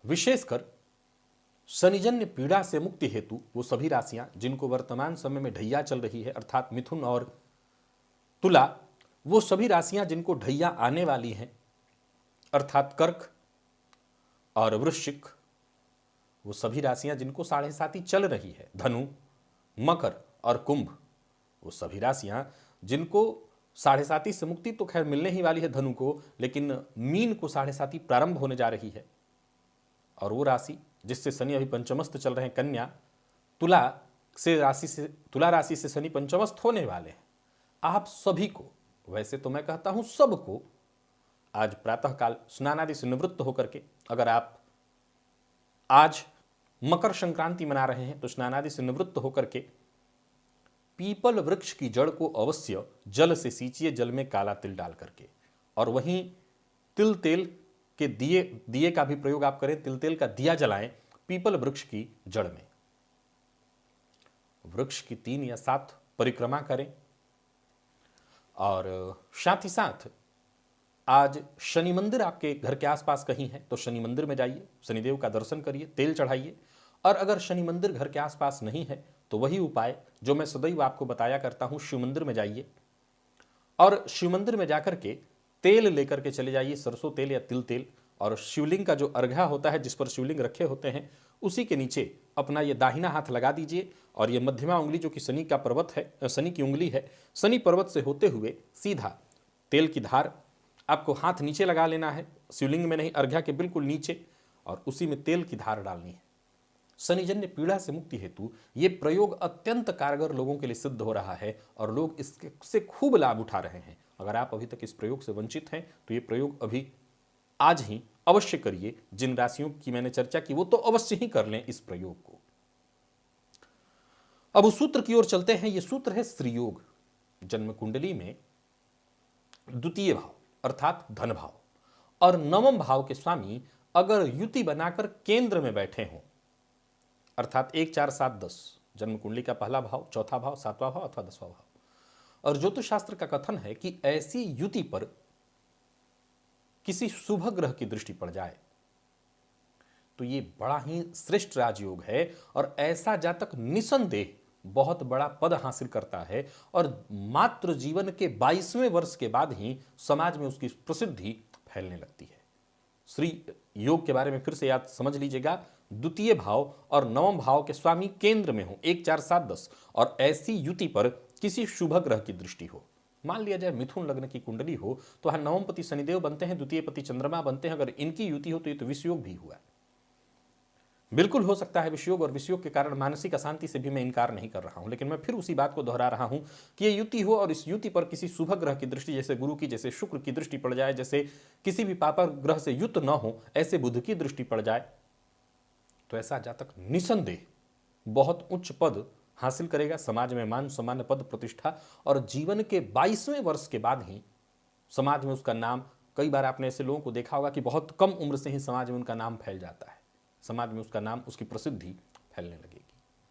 विशेषकर शनिजन्य पीड़ा से मुक्ति हेतु वो सभी राशियां जिनको वर्तमान समय में ढैया चल रही है, अर्थात मिथुन और तुला, वो सभी राशियां जिनको ढैया आने वाली हैं, अर्थात कर्क और वृश्चिक, वो सभी राशियां जिनको 7.5 चल रही है, धनु, मकर और कुंभ, वो सभी राशियां जिनको 7.5 से मुक्ति तो खैर मिलने ही वाली है धनु को, लेकिन मीन को 7.5 प्रारंभ होने जा रही है। और वो राशि जिससे शनि अभी पंचमस्त चल रहे हैं, कन्या, तुला राशि से शनि पंचमस्त होने वाले हैं। आप सभी को, वैसे तो मैं कहता हूं सबको, आज प्रातःकाल स्नान आदि से निवृत्त होकर के, अगर आप आज मकर संक्रांति मना रहे हैं तो स्नान आदि से निवृत्त होकर के पीपल वृक्ष की जड़ को अवश्य जल से सींचिए, जल में काला तिल डाल करके, और वहीं तिल तेल के दिए का भी प्रयोग आप करें, तिल तेल का दिया जलाएं पीपल वृक्ष की जड़ में। वृक्ष की 3 या 7 परिक्रमा करें। और साथ ही साथ आज शनि मंदिर आपके घर के आसपास कहीं है तो शनि मंदिर में जाइए, शनिदेव का दर्शन करिए, तेल चढ़ाइए। और अगर शनि मंदिर घर के आसपास नहीं है तो वही उपाय जो मैं सदैव आपको बताया करता हूं, शिव मंदिर में जाइए और शिव मंदिर में जाकर के तेल लेकर के चले जाइए, सरसों तेल या तिल तेल, और शिवलिंग का जो अर्घा होता है जिस पर शिवलिंग रखे होते हैं उसी के नीचे अपना ये दाहिना हाथ लगा दीजिए, और ये मध्यमा उंगली जो कि शनि का पर्वत है, शनि की उंगली है, शनि पर्वत से होते हुए सीधा तेल की धार आपको हाथ नीचे लगा लेना है, शिवलिंग में नहीं, अर्घा के बिल्कुल नीचे, और उसी में तेल की धार डालनी है। शनिजन्य पीड़ा से मुक्ति हेतु ये प्रयोग अत्यंत कारगर लोगों के लिए सिद्ध हो रहा है और लोग इससे खूब लाभ उठा रहे हैं। अगर आप अभी तक इस प्रयोग से वंचित हैं तो ये प्रयोग अभी आज ही अवश्य करिए। जिन राशियों की मैंने चर्चा की वो तो अवश्य ही कर लें इस प्रयोग को। अब उस सूत्र की ओर चलते हैं। ये सूत्र है श्रीयोग। जन्म कुंडली में द्वितीय भाव अर्थात धन भाव और नवम भाव के स्वामी अगर युति बनाकर केंद्र में बैठे हों, अर्थात 1 4 7 10 जन्म कुंडली का पहला भाव, चौथा भाव, 7वां भाव अथवा 10वां भाव, और ज्योतिष शास्त्र का कथन है कि ऐसी युति पर किसी शुभ ग्रह की दृष्टि पड़ जाए तो ये बड़ा ही श्रेष्ठ राजयोग है, और ऐसा जातक निसंदेह बहुत बड़ा पद हासिल करता है और मात्र जीवन के 22वें वर्ष के बाद ही समाज में उसकी प्रसिद्धि फैलने लगती है। श्री योग के बारे में फिर से याद समझ लीजिएगा। द्वितीय भाव और नवम भाव के स्वामी केंद्र में हो, 1 4 7 10, और ऐसी युति पर किसी शुभ ग्रह की दृष्टि हो। मान लिया जाए मिथुन लग्न की कुंडली हो तो वहां नवम पति शनिदेव बनते हैं, द्वितीय पति चंद्रमा बनते हैं। अगर इनकी युति हो तो ये तो विषयोग भी हुआ। बिल्कुल हो सकता है विषयोग, और विषयोग के कारण मानसिक अशांति से भी मैं इनकार नहीं कर रहा हूं, लेकिन मैं फिर उसी बात को दोहरा रहा हूं कि ये युति हो और इस युति पर किसी शुभ ग्रह की दृष्टि, जैसे गुरु की, जैसे शुक्र की दृष्टि पड़ जाए, जैसे किसी भी पापर ग्रह से युत न हो ऐसे बुध की दृष्टि पड़ जाए, तो ऐसा जातक निसंदेह बहुत उच्च पद हासिल करेगा, समाज में मान सम्मान, पद प्रतिष्ठा, और जीवन के 22वें वर्ष के बाद ही समाज में उसका नाम, कई बार आपने ऐसे लोगों को देखा होगा कि बहुत कम उम्र से ही समाज में उनका नाम फैल जाता है, समाज में उसका नाम, उसकी प्रसिद्धि फैलने लगेगी।